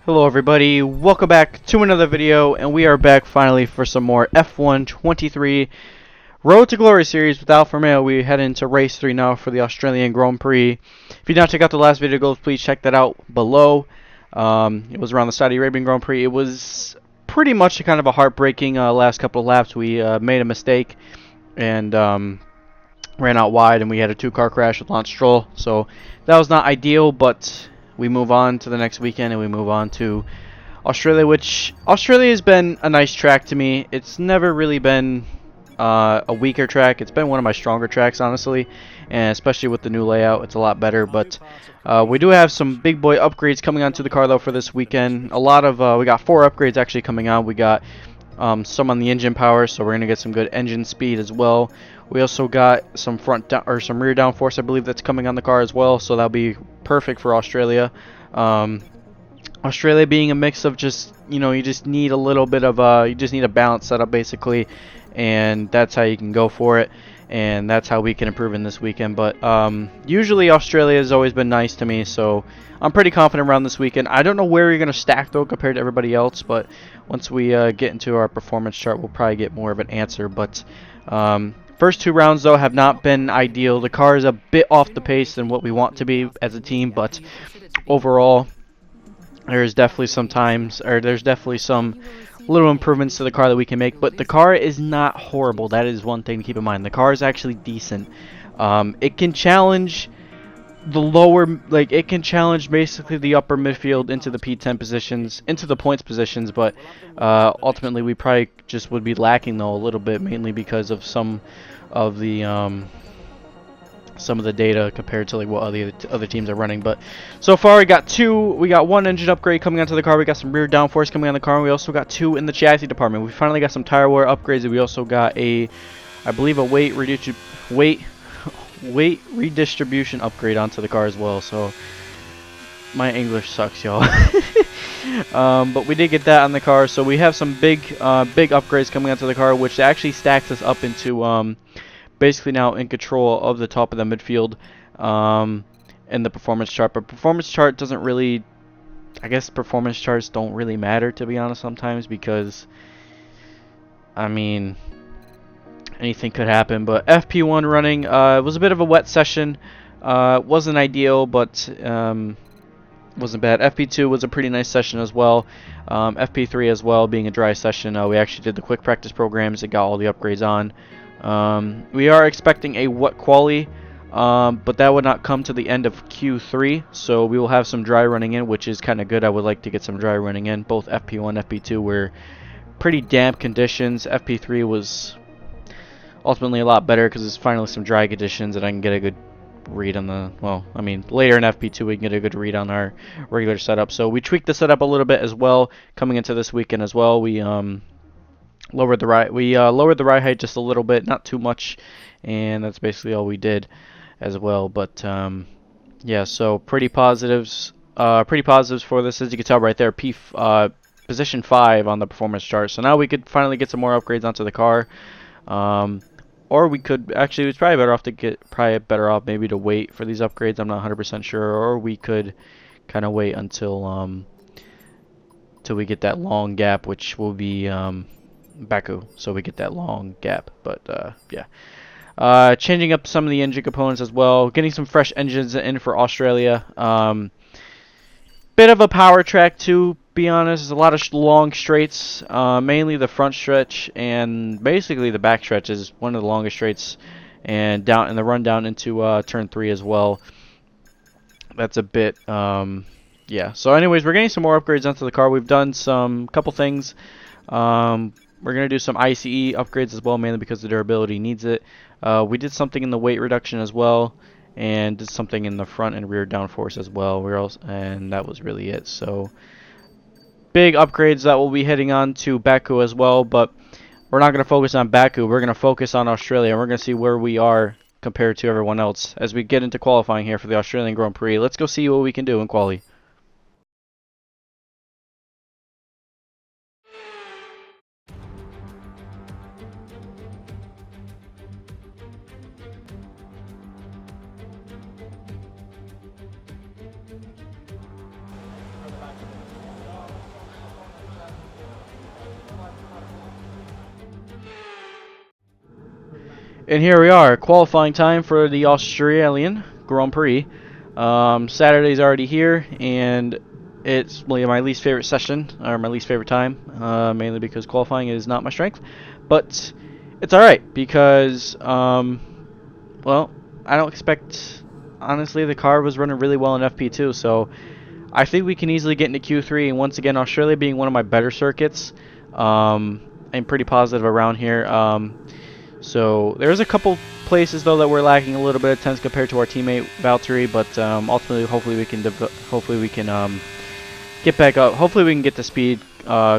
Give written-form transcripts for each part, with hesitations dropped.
Hello everybody, welcome back to another video, and we are back finally for some more F1 23 Road to Glory series with Alfa Romeo. We head into race 3 now for the Australian Grand Prix. If you did not check out the last video, go please check that out below. It was around the Saudi Arabian Grand Prix. It was pretty much kind of a heartbreaking last couple of laps. We made a mistake and ran out wide, and we had a two-car crash with Lance Stroll, so that was not ideal, but we move on to the next weekend, and we move on to Australia, which Australia has been a nice track to me. It's never really been a weaker track. It's been one of my stronger tracks, honestly, and especially with the new layout, it's a lot better. But we do have some big boy upgrades coming onto the car, though, for this weekend. A lot of we got 4 upgrades actually coming on. We got some on the engine power, so we're gonna get some good engine speed as well. We also got some some rear downforce, I believe, that's coming on the car as well, so that'll be perfect for Australia. Australia being a mix of just, you just need a little bit of you just need a balanced setup basically, and that's how you can go for it, and that's how we can improve in this weekend. But usually Australia has always been nice to me, so I'm pretty confident around this weekend. I don't know where you're going to stack though compared to everybody else, but once we get into our performance chart, we'll probably get more of an answer. But first 2 rounds though have not been ideal. The car is a bit off the pace than what we want to be as a team, but overall there's definitely some little improvements to the car that we can make, but the car is not horrible. That is one thing to keep in mind. The car is actually decent. It can challenge the it can challenge basically the upper midfield into the P10 positions, into the points positions, but ultimately we probably just would be lacking though a little bit, mainly because of some of the data compared to like what other teams are running. But so far we got 1 engine upgrade coming onto the car. We got some rear downforce coming on the car, and we also got 2 in the chassis department. We finally got some tire wear upgrades, and we also got I believe a weight redistribution upgrade onto the car as well. So my English sucks, y'all. But we did get that on the car, so we have some big upgrades coming onto the car, which actually stacks us up into basically now in control of the top of the midfield in the performance chart. But performance chart doesn't really, I guess performance charts don't really matter, to be honest, sometimes, because I mean anything could happen. But FP1 running, it was a bit of a wet session. Wasn't ideal, but wasn't bad. FP2 was a pretty nice session as well. FP3 as well, being a dry session. We actually did the quick practice programs that got all the upgrades on. We are expecting a wet quali, but that would not come to the end of Q3, so we will have some dry running in, which is kind of good. I would like to get some dry running in. Both FP1 and FP2 were pretty damp conditions. FP3 was ultimately a lot better because it's finally some dry conditions, and I can get a good read on the, well, I mean, later in FP2 we can get a good read on our regular setup. So we tweaked the setup a little bit as well coming into this weekend as well. We lowered the ride height just a little bit, not too much, and that's basically all we did as well. But yeah, so pretty positives for this, as you can tell right there. Position 5 on the performance chart. So now we could finally get some more upgrades onto the car, or we could actually, it's probably better off maybe to wait for these upgrades. I'm not 100% sure, or we could kind of wait until we get that long gap, which will be Baku, so we get that long gap. But yeah, changing up some of the engine components as well, getting some fresh engines in for Australia. Bit of a power track, to be honest. There's a lot of long straights, mainly the front stretch, and basically the back stretch is one of the longest straights, and down in the run down into turn 3 as well. That's a bit yeah. So anyways, we're getting some more upgrades onto the car. We've done some couple things. We're going to do some ICE upgrades as well, mainly because the durability needs it. We did something in the weight reduction as well, and did something in the front and rear downforce as well. And that was really it. So big upgrades that we'll be heading on to Baku as well, but we're not going to focus on Baku. We're going to focus on Australia, and we're going to see where we are compared to everyone else as we get into qualifying here for the Australian Grand Prix. Let's go see what we can do in quali. And here we are, qualifying time for the Australian Grand Prix. Saturday's already here, and it's my least favorite session, or my least favorite time, mainly because qualifying is not my strength. But it's alright, because, well, I don't expect, honestly, the car was running really well in FP2, so I think we can easily get into Q3, and once again, Australia being one of my better circuits, I'm pretty positive around here. So there's a couple places though that we're lacking a little bit of tense compared to our teammate Valtteri, but ultimately, hopefully we can get back up. Hopefully we can get the speed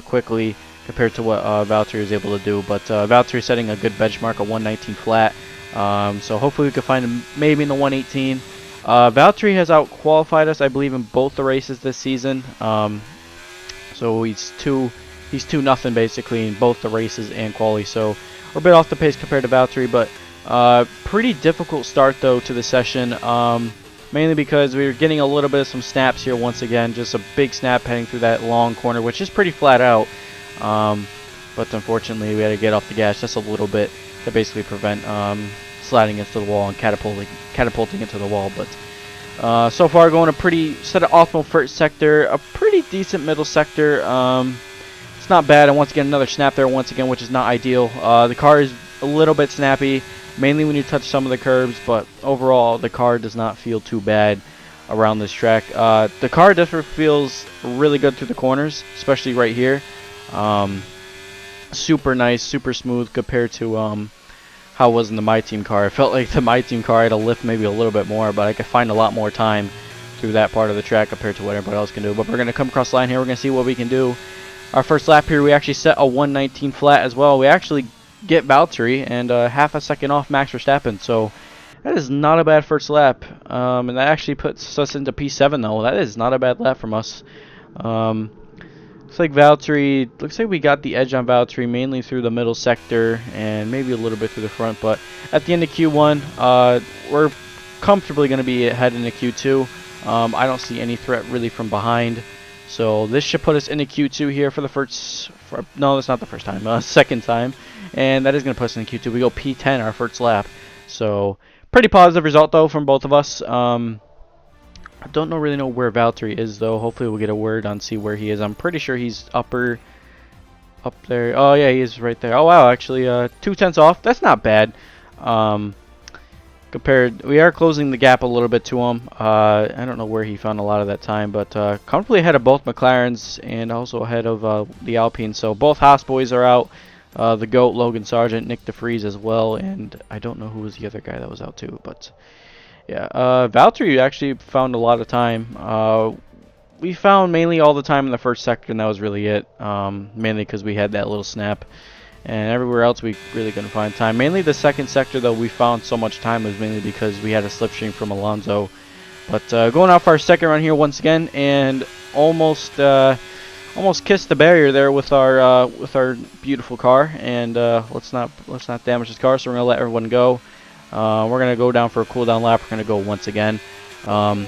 quickly compared to what Valtteri was able to do. But Valtteri setting a good benchmark of 119 flat. So hopefully we can find him maybe in the 118. Valtteri has out-qualified us, I believe, in both the races this season. So he's 2-0 basically in both the races and quali. So we're a bit off the pace compared to Valtteri, but pretty difficult start though to the session. Mainly because we were getting a little bit of some snaps here once again. Just a big snap heading through that long corner, which is pretty flat out. But unfortunately, we had to get off the gas just a little bit to basically prevent sliding into the wall and catapulting into the wall. But so far, going a pretty set of optimal first sector, a pretty decent middle sector. It's not bad, and once again, another snap there once again, which is not ideal. The car is a little bit snappy, mainly when you touch some of the curbs, but overall, the car does not feel too bad around this track. The car definitely feels really good through the corners, especially right here. Super nice, super smooth compared to how it was in the My Team car. I felt like the My Team car had to lift maybe a little bit more, but I could find a lot more time through that part of the track compared to what everybody else can do. But we're going to come across the line here. We're going to see what we can do. Our first lap here, we actually set a 119 flat as well. We actually get Valtteri and half a second off Max Verstappen, so that is not a bad first lap. And that actually puts us into P7 though. That is not a bad lap from us. Looks like we got the edge on Valtteri mainly through the middle sector and maybe a little bit through the front, but at the end of Q1, we're comfortably going to be ahead into Q2. I don't see any threat really from behind. So this should put us into Q2 here for the first... no, that's not the first time. Second time. And that is going to put us into Q2. We go P10 our first lap. So pretty positive result, though, from both of us. I don't really know where Valtteri is, though. Hopefully we'll get a word on see where he is. I'm pretty sure he's up there. Oh, yeah, he is right there. Oh, wow, actually, 2/10 off. That's not bad. We are closing the gap a little bit to him. I don't know where he found a lot of that time, but comfortably ahead of both McLarens and also ahead of the Alpine. So both Haas boys are out. The GOAT, Logan Sargent, Nick DeFries as well, and I don't know who was the other guy that was out too, but yeah. Valtteri actually found a lot of time. We found mainly all the time in the first sector, and that was really it. Mainly because we had that little snap. And everywhere else we really couldn't find time. Mainly the second sector, though, we found so much time was mainly because we had a slipstream from Alonso. But going off our second run here once again, and almost kissed the barrier there with our beautiful car. And let's not damage this car. So we're gonna let everyone go. We're gonna go down for a cooldown lap. We're gonna go once again. Not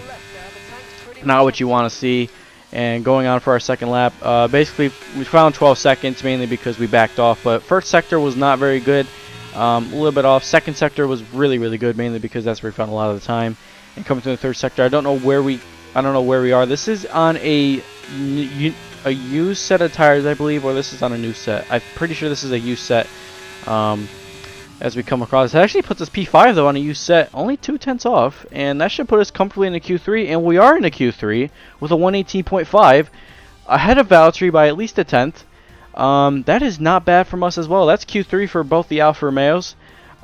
what you want to see. And going on for our second lap, basically we found 12 seconds mainly because we backed off. But first sector was not very good, a little bit off. Second sector was really, really good, mainly because that's where we found a lot of the time. And coming to the third sector, I don't know where we are. This is on a used set of tires, I believe, or this is on a new set. I'm pretty sure this is a used set. As we come across, it actually puts us P5 though on a used set, only 2/10 off, and that should put us comfortably into Q3, and we are into Q3 with a 118.5, ahead of Valtteri by at least a tenth. That is not bad from us as well. That's Q3 for both the Alfa Romeos,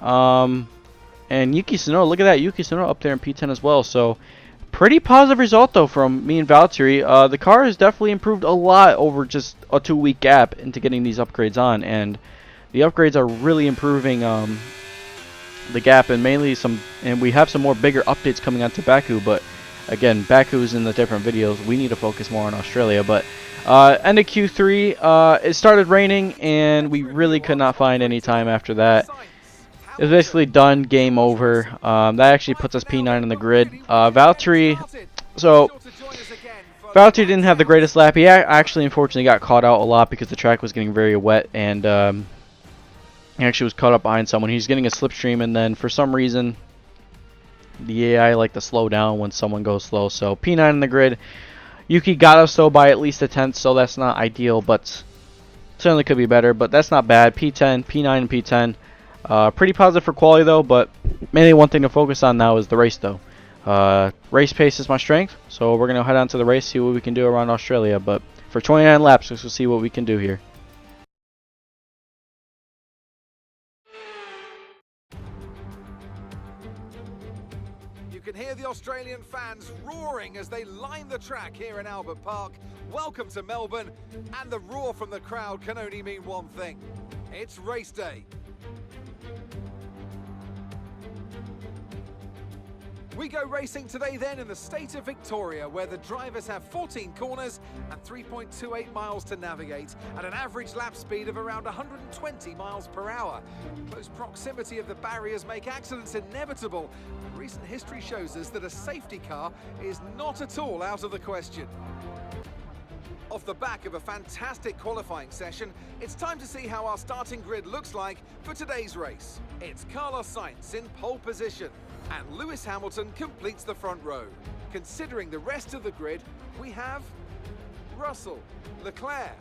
and Yuki Tsunoda. Look at that, Yuki Tsunoda up there in P10 as well. So pretty positive result though from me and Valtteri. The car has definitely improved a lot over just a 2-week gap into getting these upgrades on, and the upgrades are really improving the gap, and mainly and we have some more bigger updates coming onto Baku, but again, Baku's in the different videos. We need to focus more on Australia. But end of Q3, it started raining, and we really could not find any time after that. It was basically done, game over. That actually puts us P9 on the grid. Valtteri didn't have the greatest lap. He actually, unfortunately, got caught out a lot because the track was getting very wet, and He actually was caught up behind someone. He's getting a slipstream, and then for some reason, the AI like to slow down when someone goes slow. So P9 in the grid. Yuki got us though by at least a tenth, so that's not ideal, but certainly could be better. But that's not bad. P10, P9, and P10. Pretty positive for quality though, but mainly one thing to focus on now is the race though. Race pace is my strength, so we're going to head on to the race, see what we can do around Australia. But for 29 laps, let's see what we can do here. You can hear the Australian fans roaring as they line the track here in Albert Park. Welcome to Melbourne, and the roar from the crowd can only mean one thing. It's race day. We go racing today then in the state of Victoria, where the drivers have 14 corners and 3.28 miles to navigate at an average lap speed of around 120 miles per hour. Close proximity of the barriers make accidents inevitable. Recent history shows us that a safety car is not at all out of the question. Off the back of a fantastic qualifying session, it's time to see how our starting grid looks like for today's race. It's Carlos Sainz in pole position, and Lewis Hamilton completes the front row. Considering the rest of the grid, we have Russell, Leclerc,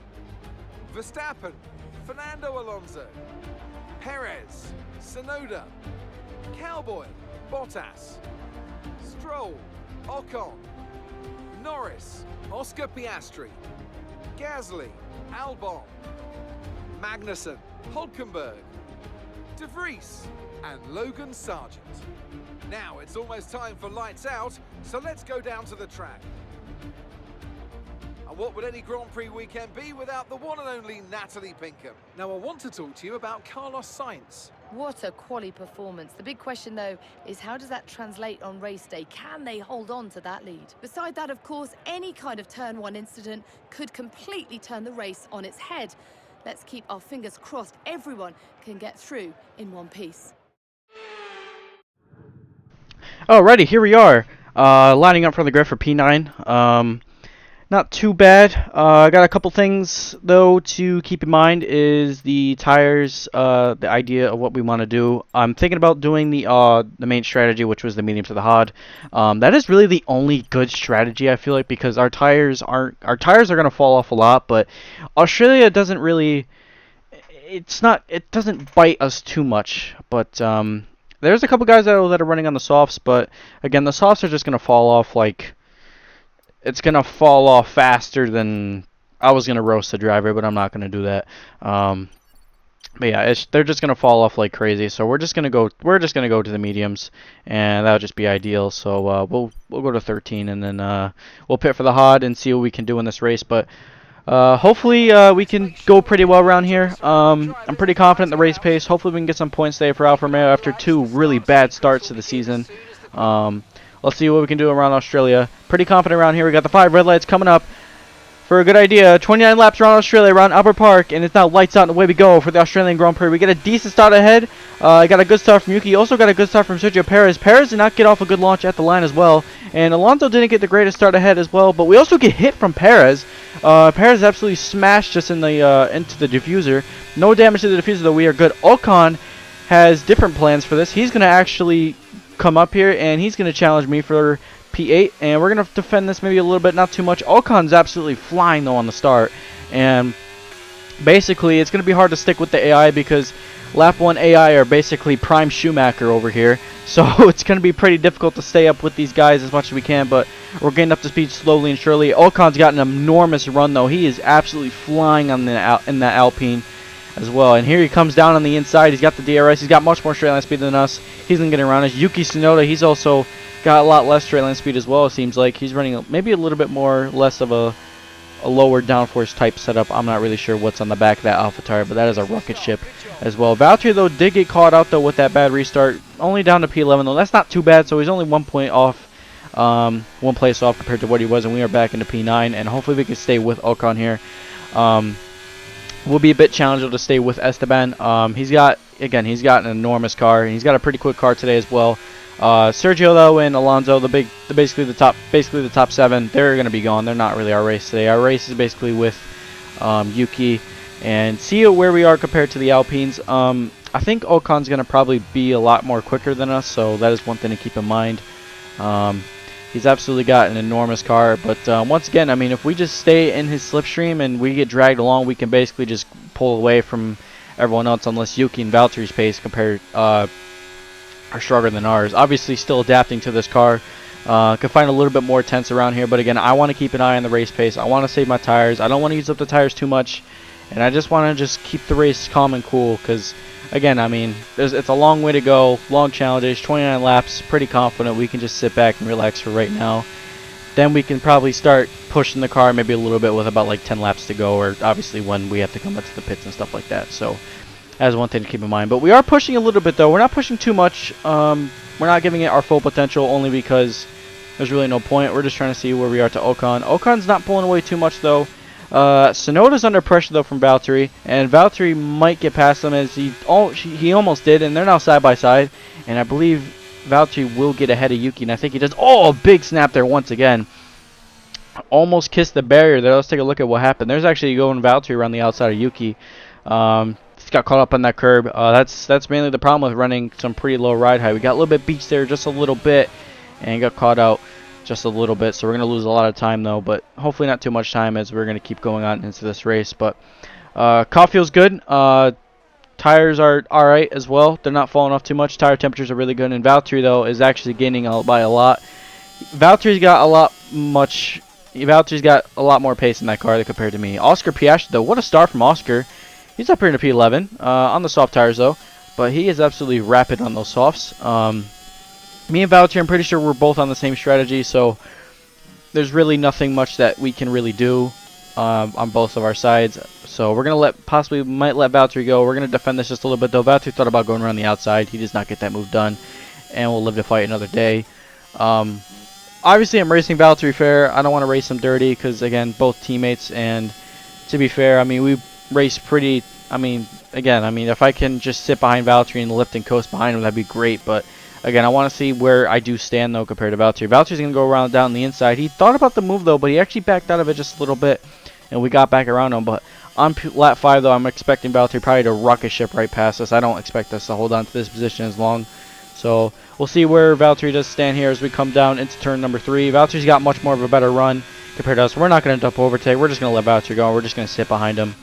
Verstappen, Fernando Alonso, Perez, Tsunoda, Cowboy, Bottas, Stroll, Ocon, Norris, Oscar Piastri, Gasly, Albon, Magnussen, Hulkenberg, De Vries, and Logan Sargent. Now it's almost time for lights out, so let's go down to the track. And what would any Grand Prix weekend be without the one and only Natalie Pinkham? Now I want to talk to you about Carlos Sainz. What a quality performance. The big question, though, is how does that translate on race day? Can they hold on to that lead? Beside that, of course, any kind of turn one incident could completely turn the race on its head. Let's keep our fingers crossed everyone can get through in one piece. Alrighty, here we are, lining up for the grid for P9. Not too bad. I got a couple things though to keep in mind is the tires, the idea of what we want to do. I'm thinking about doing the main strategy, which was the medium to the hard. That is really the only good strategy I feel like, because our tires are going to fall off a lot, but Australia doesn't really, it doesn't bite us too much, but there's a couple guys that are running on the softs, but again, the softs are just going to fall off like, it's going to fall off faster than I was going to roast the driver, but I'm not going to do that. But yeah, they're just going to fall off like crazy. So we're just going to go to the mediums, and that'll just be ideal. So we'll go to 13, and then we'll pit for the hard and see what we can do in this race. But hopefully we can go pretty well around here. I'm pretty confident in the race pace. Hopefully we can get some points today for Alfa Romeo after two really bad starts to the season. Let's see what we can do around Australia. Pretty confident around here. We got the 5 red lights coming up for a good idea. 29 laps around Australia, around Albert Park, and it's now lights out and away we go for the Australian Grand Prix. We get a decent start ahead. I got a good start from Yuki. Also got a good start from Sergio Perez. Perez did not get off a good launch at the line as well. And Alonso didn't get the greatest start ahead as well. But we also get hit from Perez. Perez absolutely smashed us in the into the diffuser. No damage to the diffuser, though. We are good. Ocon has different plans for this. He's going to actually come up here, and he's going to challenge me for P8, and we're going to defend this maybe a little bit, not too much. Ocon's absolutely flying, though, on the start, and basically it's going to be hard to stick with the AI because Lap 1 AI are basically prime Schumacher over here, so it's going to be pretty difficult to stay up with these guys as much as we can, but we're getting up to speed slowly and surely. Ocon's got an enormous run, though. He is absolutely flying on in that Alpine as well. And here he comes down on the inside. He's got the DRS. He's got much more straight line speed than us. He's going to get around us. Yuki Tsunoda, he's also got a lot less straight line speed as well, it seems like. He's running maybe a little bit less of a lower downforce type setup. I'm not really sure what's on the back of that Alpha tire, but that is a rocket ship as well. Valtteri, though, did get caught out, though, with that bad restart. Only down to P11, though. That's not too bad, so he's only 1 point off, 1 place off compared to what he was, and we are back into P9, and hopefully we can stay with Ocon here. Will be a bit challenging to stay with Esteban. He's got an enormous car, and he's got a pretty quick car today as well. Sergio, though, and Alonso, basically the top 7, they're going to be gone. They're not really our race today. Our race is basically with Yuki, and see where we are compared to the Alpines. I think Ocon's going to probably be a lot more quicker than us, so that is one thing to keep in mind. He's absolutely got an enormous car, but once again, I mean, if we just stay in his slipstream and we get dragged along, we can basically just pull away from everyone else, unless Yuki and Valtteri's pace are stronger than ours. Obviously, still adapting to this car. Could find a little bit more tense around here, but again, I want to keep an eye on the race pace. I want to save my tires. I don't want to use up the tires too much, and I just want to just keep the race calm and cool, because again, I mean, it's a long way to go, long challenges, 29 laps, pretty confident we can just sit back and relax for right now. Then we can probably start pushing the car maybe a little bit with about like 10 laps to go, or obviously when we have to come up to the pits and stuff like that. So that's one thing to keep in mind. But we are pushing a little bit though. We're not pushing too much. We're not giving it our full potential, only because there's really no point. We're just trying to see where we are to Ocon. Ocon's not pulling away too much though. Sonoda's under pressure though from Valtteri, and Valtteri might get past him, as he almost did, and they're now side by side. And I believe Valtteri will get ahead of Yuki, and I think he does. Oh, a big snap there once again. Almost kissed the barrier there. Let's take a look at what happened. There's actually going Valtteri around the outside of Yuki. He's got caught up on that curb. That's mainly the problem with running some pretty low ride height. We got a little bit beached there, just a little bit, and got caught out just a little bit. So we're going to lose a lot of time though, but hopefully not too much time, as we're going to keep going on into this race. But car feels good. Tires are alright as well. They're not falling off too much. Tire temperatures are really good. And Valtteri though is actually gaining by a lot. Valtteri's got a lot more pace in that car compared to me. Oscar Piastri though, what a start from Oscar. He's up here in the P11 on the soft tires though, but he is absolutely rapid on those softs. Me and Valtteri, I'm pretty sure we're both on the same strategy, so there's really nothing much that we can really do on both of our sides. So we're gonna might let Valtteri go. We're gonna defend this just a little bit though. Valtteri thought about going around the outside. He does not get that move done, and we'll live to fight another day. Obviously, I'm racing Valtteri fair. I don't want to race him dirty, because again, both teammates, and to be fair, I mean, we race pretty. I mean, if I can just sit behind Valtteri and lift and coast behind him, that'd be great. But again, I want to see where I do stand though compared to Valtteri. Valtteri's gonna go around down the inside. He thought about the move though, but he actually backed out of it just a little bit, and we got back around him. But on lap 5 though, I'm expecting Valtteri probably to rocket ship right past us. I don't expect us to hold on to this position as long. So we'll see where Valtteri does stand here as we come down into turn number 3. Valtteri's got much more of a better run compared to us. We're not going to dump overtake. We're just going to let Valtteri go. We're just going to sit behind him.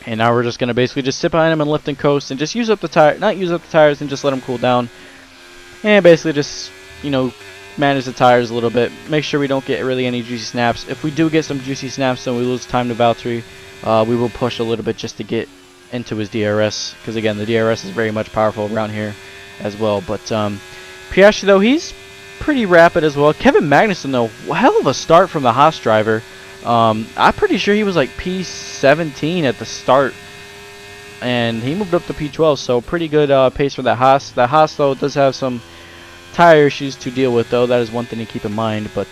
And now we're just going to basically just sit behind him and lift and coast, and just use up the tires and just let him cool down. And basically just, manage the tires a little bit. Make sure we don't get really any juicy snaps. If we do get some juicy snaps, then we lose time to Valtteri. We will push a little bit just to get into his DRS, because again, the DRS is very much powerful around here as well. But Piastri though, he's pretty rapid as well. Kevin Magnussen though, hell of a start from the Haas driver. I'm pretty sure he was like P17 at the start, and he moved up to P12, so pretty good pace for that Haas. That Haas though does have some tire issues to deal with though. That is one thing to keep in mind, but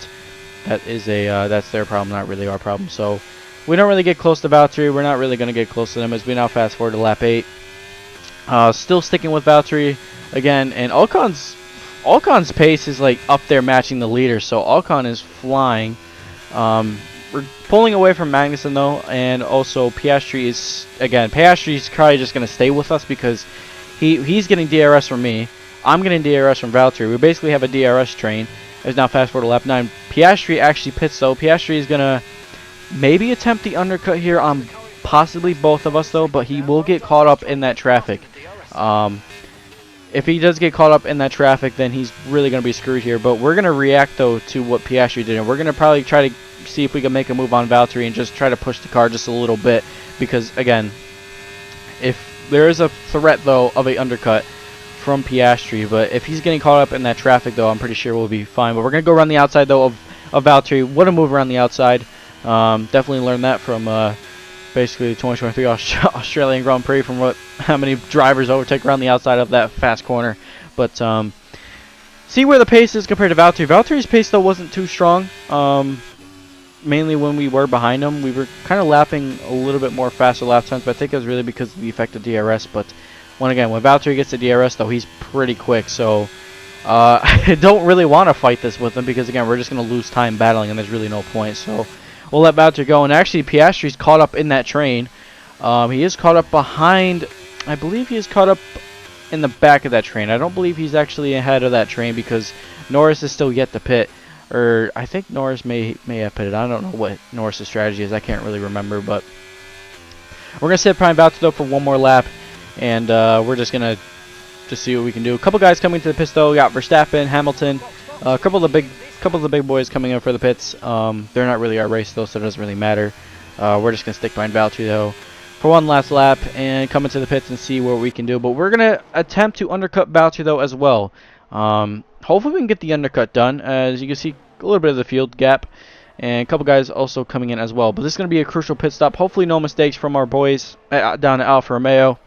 that is that's their problem, not really our problem. So we don't really get close to Valtteri. We're not really going to get close to them, as we now fast forward to lap 8. Still sticking with Valtteri again, and Ocon's pace is like up there matching the leader, so Ocon is flying. We're pulling away from Magnussen though, and also Piastri's probably just going to stay with us, because he's getting DRS from me. I'm getting DRS from Valtteri. We basically have a DRS train. There's now fast forward to lap 9. Piastri actually pits though. Piastri is going to maybe attempt the undercut here on possibly both of us though, but he will get caught up in that traffic. If he does get caught up in that traffic, then he's really going to be screwed here. But we're going to react though to what Piastri did, and we're going to probably try to see if we can make a move on Valtteri and just try to push the car just a little bit, because again, if there is a threat though of a undercut from Piastri, but if he's getting caught up in that traffic though, I'm pretty sure we'll be fine. But we're going to go around the outside though of Valtteri. What a move around the outside. Definitely learned that from basically the 2023 Australian Grand Prix, from how many drivers overtake around the outside of that fast corner. But see where the pace is compared to Valtteri. Valtteri's pace though wasn't too strong. Mainly when we were behind him, we were kind of lapping a little bit more faster lap times, but I think it was really because of the effect of DRS. But when Valtteri gets the DRS though, he's pretty quick, so I don't really want to fight this with him, because again, we're just going to lose time battling, and there's really no point. So we'll let Valtteri go. And actually, Piastri's caught up in that train. He is caught up behind I believe he is caught up in the back of that train. I don't believe he's actually ahead of that train because Norris is still yet to pit. Or I think Norris may have pitted. I don't know what Norris's strategy is. I can't really remember, but we're gonna sit Prime Valtteri though for one more lap, and we're just gonna see what we can do. A couple guys coming to the pits though. We got Verstappen, Hamilton, a couple of the big boys coming in for the pits. They're not really our race though, so it doesn't really matter. We're just gonna stick behind Valtteri though for one last lap and come into the pits and see what we can do. But we're gonna attempt to undercut Valtteri though as well. Hopefully we can get the undercut done. As you can see, a little bit of the field gap. And a couple guys also coming in as well. But this is going to be a crucial pit stop. Hopefully no mistakes from our boys down at Alfa Romeo.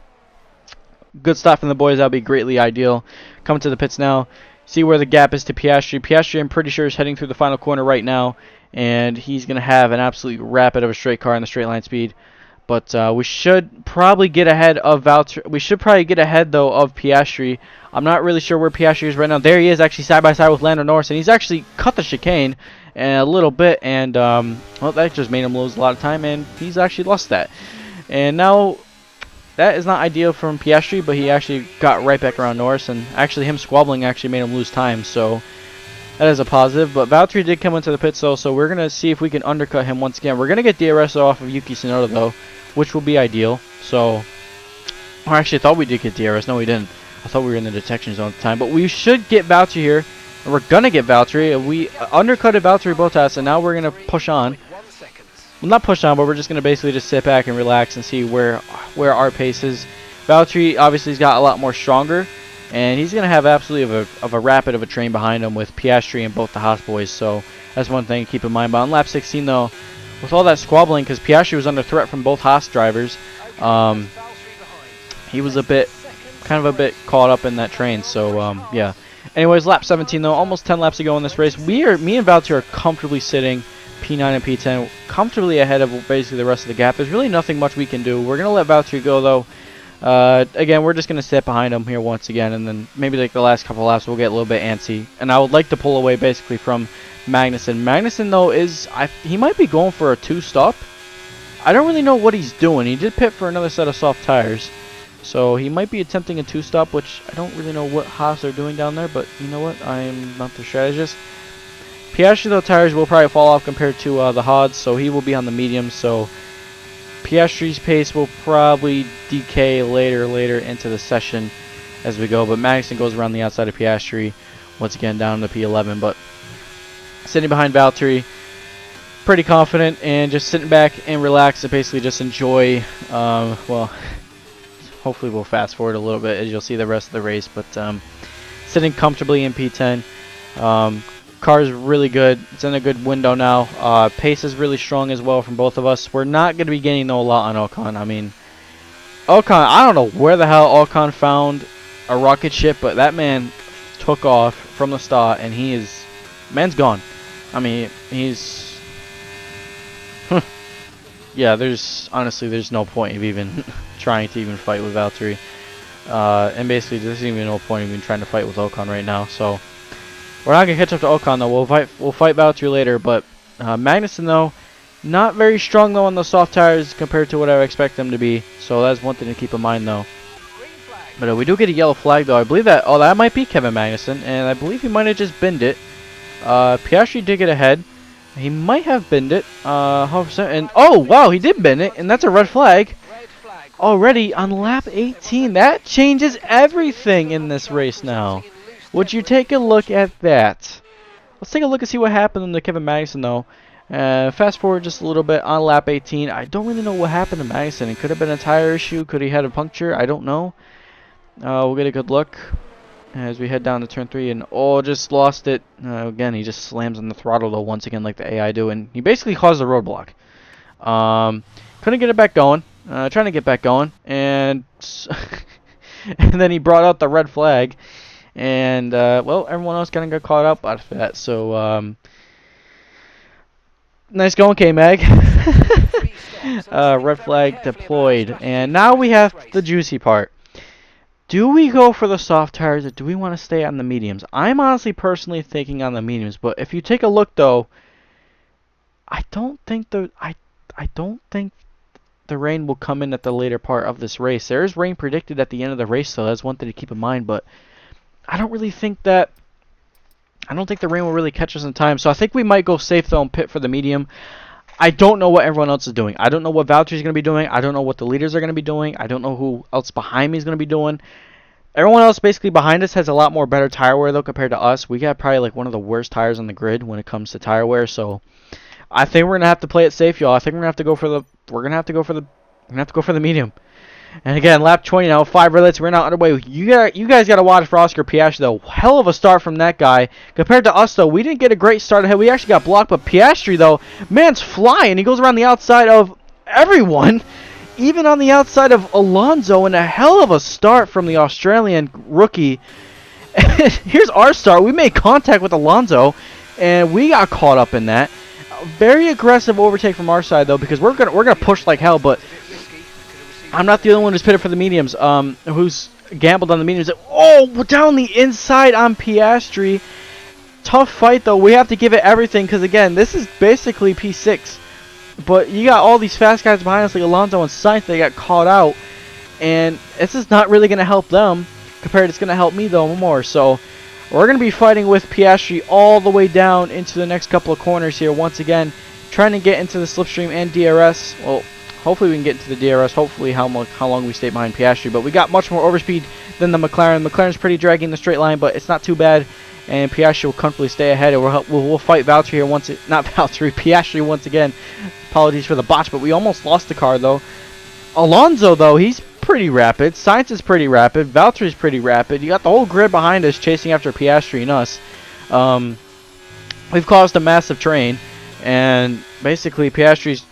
Good stop from the boys. That would be greatly ideal. Coming to the pits now. See where the gap is to Piastri. Piastri, I'm pretty sure, is heading through the final corner right now. And he's going to have an absolute rapid of a straight car in the straight line speed. But we should probably get ahead of Valtteri. We should probably get ahead, though, of Piastri. I'm not really sure where Piastri is right now. There he is, actually side by side with Lando Norris. And he's actually cut the chicane a little bit. And, well, that just made him lose a lot of time. And he's actually lost that. And now, that is not ideal from Piastri. But he actually got right back around Norris. And actually, him squabbling actually made him lose time. So that is a positive. But Valtteri did come into the pit, so we're going to see if we can undercut him once again. We're going to get DRS off of Yuki Tsunoda, though, which will be ideal. So, or actually, I thought we did get DRS. No, we didn't. I thought we were in the detection zone at the time. But we should get Valtteri here. And we're going to get Valtteri. We undercutted Valtteri Bottas, and now we're going to push on. Well, not push on, but we're just going to basically just sit back and relax and see where our pace is. Valtteri obviously has got a lot more stronger. And he's going to have absolutely a rapid of a train behind him with Piastri and both the Haas boys. So that's one thing to keep in mind. But on lap 16, though, with all that squabbling, because Piastri was under threat from both Haas drivers, he was kind of a bit caught up in that train. So, yeah. Anyways, lap 17, though, almost 10 laps to go in this race. Me and Valtteri are comfortably sitting P9 and P10, comfortably ahead of basically the rest of the gap. There's really nothing much we can do. We're going to let Valtteri go, though. Again, we're just going to sit behind him here once again, and then maybe like the last couple of laps we'll get a little bit antsy. And I would like to pull away basically from Magnussen. Magnussen, though, he might be going for a two-stop. I don't really know what he's doing. He did pit for another set of soft tires. So he might be attempting a two-stop, which I don't really know what Haas are doing down there, but you know what? I'm not the strategist. Piastri, though, tires will probably fall off compared to the Haas, so he will be on the mediums, so Piastri's pace will probably decay later into the session as we go, but Magnussen goes around the outside of Piastri once again down to P11, but sitting behind Valtteri, pretty confident and just sitting back and relax and basically just enjoy, well, hopefully we'll fast forward a little bit as you'll see the rest of the race, but sitting comfortably in P10. Car is really good. It's in a good window now. Pace is really strong as well from both of us. We're not going to be gaining a lot on Ocon. I mean, Ocon, I don't know where the hell Ocon found a rocket ship, but that man took off from the start, and man's gone. I mean, he's, yeah, honestly, there's no point of even trying to even fight with Valtteri. And basically, there's even no point of even trying to fight with Ocon right now, so we're not going to catch up to Ocon, though. We'll fight Valtteri later, but Magnussen, though, not very strong, though, on the soft tires compared to what I would expect them to be. So that's one thing to keep in mind, though. But we do get a yellow flag, though. I believe that might be Kevin Magnussen, and I believe he might have just binned it. Piastri did get ahead. He might have binned it, 100%. And, oh, wow, he did bend it, and that's a red flag. Already on lap 18. That changes everything in this race now. Would you take a look at that? Let's take a look and see what happened to Kevin Magnussen, though. Fast forward just a little bit on lap 18. I don't really know what happened to Magnussen. It could have been a tire issue. Could he had a puncture? I don't know. We'll get a good look as we head down to turn 3. And, just lost it. Again, he just slams on the throttle, though, once again, like the AI do. And he basically caused a roadblock. Couldn't get it back going. Trying to get back going. And, and then he brought out the red flag. And, well, everyone else kind of got caught up out of that. So, nice going, K-Mag. Red flag deployed. And now we have the juicy part. Do we go for the soft tires or do we want to stay on the mediums? I'm honestly personally thinking on the mediums. But if you take a look, though, I don't think the rain will come in at the later part of this race. There is rain predicted at the end of the race, so that's one thing to keep in mind. But I don't really think that. I don't think the rain will really catch us in time. So I think we might go safe though and pit for the medium. I don't know what everyone else is doing. I don't know what Valtteri's going to be doing. I don't know what the leaders are going to be doing. I don't know who else behind me is going to be doing. Everyone else basically behind us has a lot more better tire wear though compared to us. We got probably like one of the worst tires on the grid when it comes to tire wear. So I think we're gonna have to play it safe, y'all. I think we're gonna have to go for the. We're gonna have to go for the. We're gonna have to go for the medium. And again, lap 20 now, 5 red lights. We're now underway. You guys got to watch for Oscar Piastri, though. Hell of a start from that guy. Compared to us, though, we didn't get a great start ahead. We actually got blocked, but Piastri, though, man's flying. He goes around the outside of everyone, even on the outside of Alonso, and a hell of a start from the Australian rookie. Here's our start. We made contact with Alonso, and we got caught up in that. Very aggressive overtake from our side, though, because we're gonna push like hell, but I'm not the only one who's pitted for the mediums, who's gambled on the mediums. Oh, down the inside on Piastri. Tough fight, though. We have to give it everything because, again, this is basically P6. But you got all these fast guys behind us like Alonso and Sainz. They got caught out. And this is not really going to help them. Compared, it's going to help me, though, more. So we're going to be fighting with Piastri all the way down into the next couple of corners here. Once again, trying to get into the slipstream and DRS. Well, hopefully we can get into the DRS. Hopefully how long we stay behind Piastri. But we got much more overspeed than the McLaren. McLaren's pretty dragging the straight line, but it's not too bad. And Piastri will comfortably stay ahead. And we'll fight Valtteri here once. Not Valtteri, Piastri once again. Apologies for the botch, but we almost lost the car, though. Alonso, though, he's pretty rapid. Sainz is pretty rapid. Valtteri's pretty rapid. You got the whole grid behind us chasing after Piastri and us. We've caused a massive train. And basically, Piastri's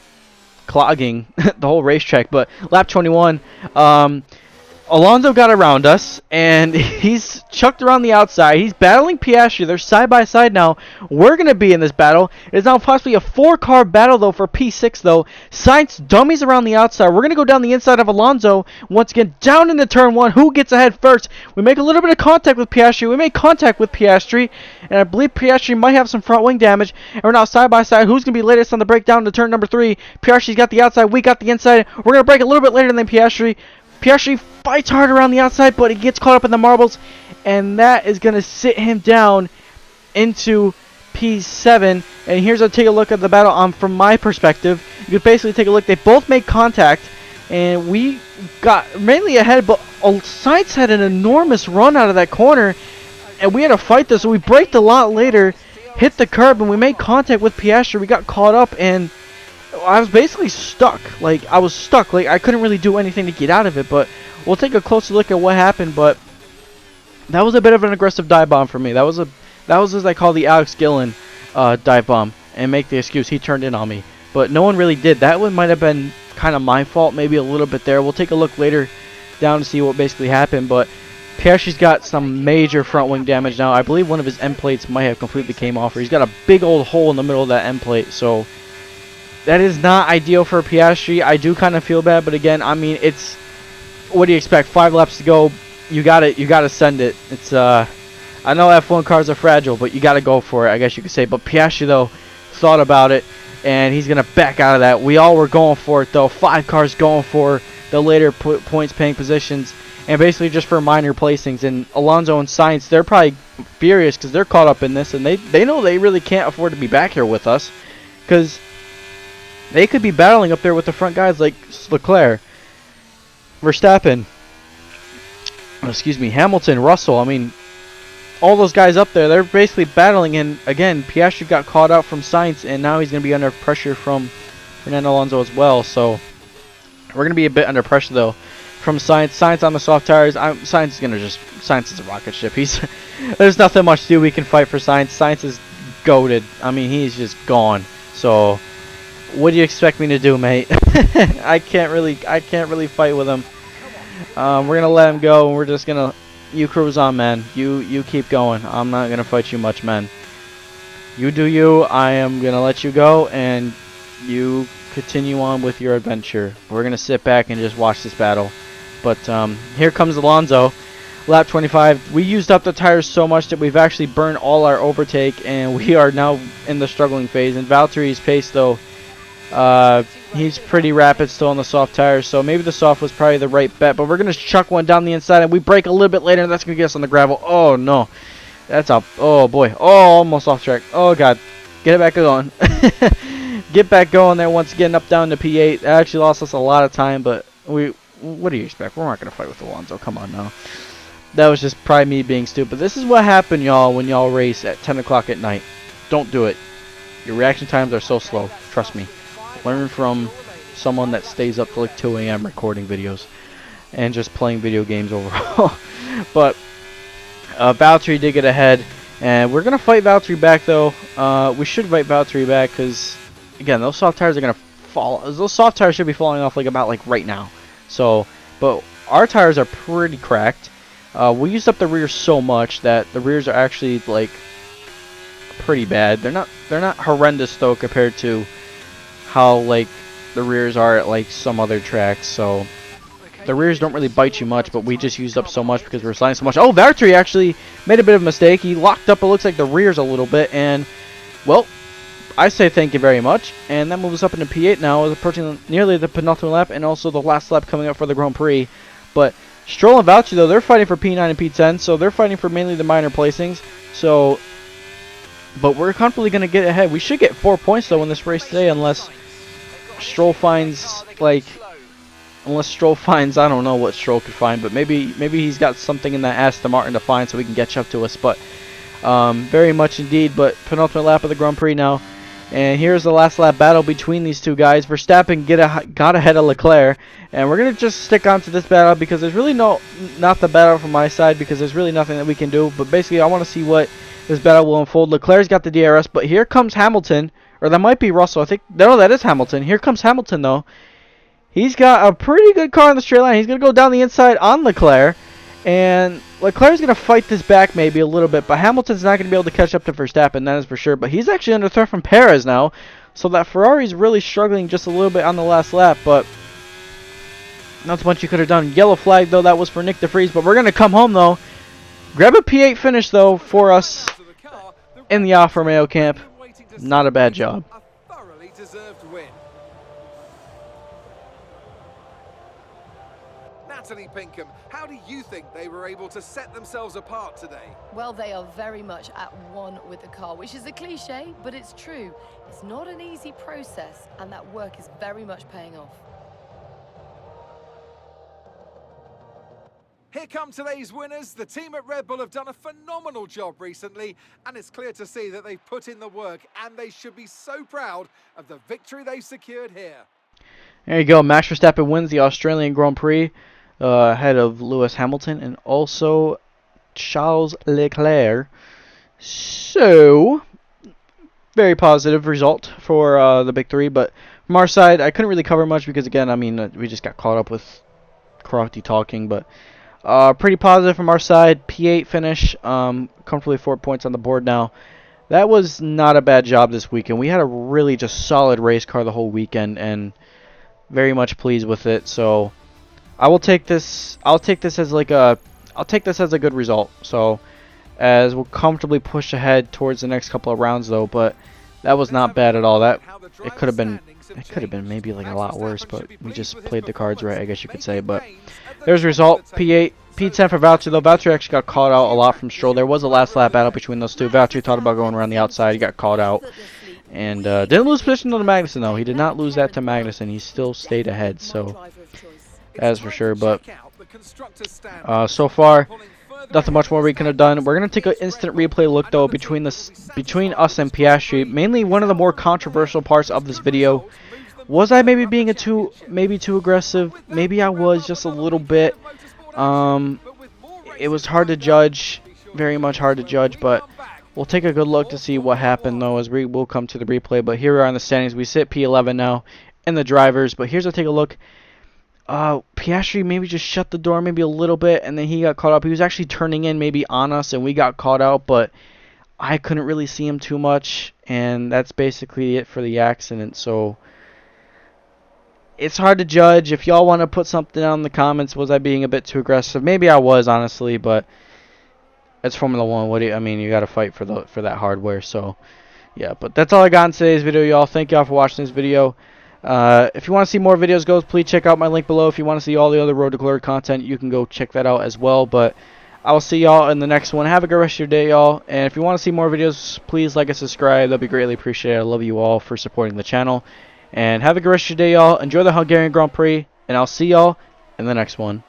clogging the whole racetrack. But lap 21, Alonso got around us, and he's chucked around the outside. He's battling Piastri. They're side by side now. We're going to be in this battle. It is now possibly a 4-car battle, though, for P6, though. Sainz dummies around the outside. We're going to go down the inside of Alonso. Once again, down into turn 1. Who gets ahead first? We make a little bit of contact with Piastri. We make contact with Piastri, and I believe Piastri might have some front wing damage. And we're now side by side. Who's going to be latest on the break down to turn number 3? Piastri's got the outside. We got the inside. We're going to break a little bit later than Piastri. Piastri fights hard around the outside, but he gets caught up in the marbles, and that is going to sit him down into P7. And here's a take a look at the battle from my perspective. You could basically take a look. They both made contact, and we got mainly ahead, but Sainz had an enormous run out of that corner, and we had to fight this. So we braked a lot later, hit the curb, and we made contact with Piastri. We got caught up, and I was basically stuck. Like, I was stuck. Like, I couldn't really do anything to get out of it, but we'll take a closer look at what happened. But that was a bit of an aggressive dive bomb for me. That was as I call the Alex Gillen dive bomb and make the excuse he turned in on me. But no one really did. That one might have been kind of my fault, maybe a little bit there. We'll take a look later down to see what basically happened. But Piastri's got some major front wing damage now. I believe one of his end plates might have completely came off. Or he's got a big old hole in the middle of that end plate. So that is not ideal for Piastri. I do kind of feel bad, but again, I mean, it's, what do you expect? 5 laps to go. You gotta send it. It's I know F1 cars are fragile, but you gotta go for it, I guess you could say. But Piastri, though, thought about it, and he's gonna back out of that. We all were going for it, though. 5 cars going for the later points paying positions, and basically just for minor placings. And Alonso and Sainz, they're probably furious because they're caught up in this, and they know they really can't afford to be back here with us, because they could be battling up there with the front guys like Leclerc, Verstappen, excuse me, Hamilton, Russell. I mean, all those guys up there, they're basically battling. And again, Piastri got caught out from Sainz, and now he's going to be under pressure from Fernando Alonso as well. So we're going to be a bit under pressure, though, from Sainz. Sainz on the soft tires. Sainz is going to just, Sainz is a rocket ship. There's nothing much to do. We can fight for Sainz. Sainz is goated. I mean, he's just gone. So what do you expect me to do, mate? I can't really fight with him. We're gonna let him go, and we're just gonna, you cruise on, man. You keep going. I'm not gonna fight you much, man. You do you. I am gonna let you go, and you continue on with your adventure. We're gonna sit back and just watch this battle. But here comes Alonso, lap 25. We used up the tires so much that we've actually burned all our overtake, and we are now in the struggling phase. And Valtteri's pace, though, He's pretty rapid still on the soft tires, so maybe the soft was probably the right bet. But we're going to chuck one down the inside, and we brake a little bit later, and that's going to get us on the gravel. Oh, no. That's up. Oh, boy. Oh, almost off track. Oh, God. Get it back going. Get back going there once again, up down to P8. That actually lost us a lot of time, but what do you expect? We're not going to fight with Alonso. Come on now. That was just probably me being stupid. This is what happened, y'all, when y'all race at 10 o'clock at night. Don't do it. Your reaction times are so slow. Trust me. Learn from someone that stays up till like 2 a.m. recording videos and just playing video games overall. But Valtteri did get ahead, and we're going to fight Valtteri back, though. We should fight Valtteri back because, again, those soft tires are going to fall. Those soft tires should be falling off about right now. So, but our tires are pretty cracked. We used up the rears so much that the rears are actually like pretty bad. They're not horrendous though compared to how like the rears are at like some other tracks. So the rears don't really bite you much, but we just used up so much because we were sliding so much. Oh, Valtteri actually made a bit of a mistake. He locked up, it looks like, the rears a little bit, and well, I say thank you very much. And that moves us up into P8 now, approaching nearly the penultimate lap and also the last lap coming up for the Grand Prix. But Stroll and Valtteri, though, they're fighting for P9 and P10, so they're fighting for mainly the minor placings. So, but we're comfortably going to get ahead. We should get 4 points, though, in this race today, unless Stroll finds, I don't know what Stroll could find, but maybe he's got something in that Aston Martin to find so he can catch up to us. But very much indeed. But penultimate lap of the Grand Prix now. And here's the last lap battle between these two guys. Verstappen got ahead of Leclerc, and we're going to just stick on to this battle because there's really not the battle from my side because there's really nothing that we can do. But basically, I want to see what this battle will unfold. Leclerc's got the DRS, but here comes Hamilton, or that might be Russell. I think, no, that is Hamilton. Here comes Hamilton, though. He's got a pretty good car on the straight line. He's going to go down the inside on Leclerc, and Leclerc's going to fight this back maybe a little bit, but Hamilton's not going to be able to catch up to Verstappen, that is for sure. But he's actually under threat from Perez now, so that Ferrari's really struggling just a little bit on the last lap, but not much you could have done. Yellow flag, though, that was for Nick DeVries, but we're going to come home, though. Grab a P8 finish, though, for us in the Alfa Romeo camp. Not a bad job. A thoroughly deserved win. Natalie Pinkham, how do you think they were able to set themselves apart today? Well, they are very much at one with the car, which is a cliche, but it's true. It's not an easy process, and that work is very much paying off. Here come today's winners. The team at Red Bull have done a phenomenal job recently, and it's clear to see that they've put in the work, and they should be so proud of the victory they've secured here. There you go. Max Verstappen wins the Australian Grand Prix ahead of Lewis Hamilton and also Charles Leclerc. So, very positive result for the big three. But from our side, I couldn't really cover much because, again, I mean, we just got caught up with crafty talking. But pretty positive from our side. P8 finish, comfortably 4 points on the board now. That was not a bad job this weekend. We had a really just solid race car the whole weekend, and very much pleased with it. So I will take this. I'll take this as a good result. So as we'll comfortably push ahead towards the next couple of rounds, though. But that was not bad at all. That it could have been maybe like a lot worse, but we just played the cards right, I guess you could say. But there's the result. P8, P10 for Valtteri, though. Valtteri actually got caught out a lot from Stroll. There was a last lap battle between those two. Valtteri thought about going around the outside. He got caught out. And didn't lose position to Magnussen, though. He did not lose that to Magnussen. He still stayed ahead, so that's for sure. But so far, nothing much more we could have done. We're going to take an instant replay look, though, between us and Piastri. Mainly one of the more controversial parts of this video. Was I maybe being too aggressive? Maybe I was just a little bit. It was hard to judge, very much hard to judge, but we'll take a good look to see what happened, though, as we will come to the replay. But here we are in the standings. We sit P11 now in the drivers. But here's a take a look. Piastri maybe just shut the door maybe a little bit, and then he got caught up. He was actually turning in maybe on us, and we got caught out, but I couldn't really see him too much, and that's basically it for the accident. So it's hard to judge. If y'all want to put something down in the comments, was I being a bit too aggressive? Maybe I was, honestly, but it's Formula 1. What do you, I mean, you got to fight for that hardware. So, yeah, but that's all I got in today's video, y'all. Thank y'all for watching this video. If you want to see more videos, please check out my link below. If you want to see all the other Road to Glory content, you can go check that out as well. But I will see y'all in the next one. Have a good rest of your day, y'all. And if you want to see more videos, please like and subscribe. That'd be greatly appreciated. I love you all for supporting the channel. And have a good rest of your day, y'all. Enjoy the Hungarian Grand Prix. And I'll see y'all in the next one.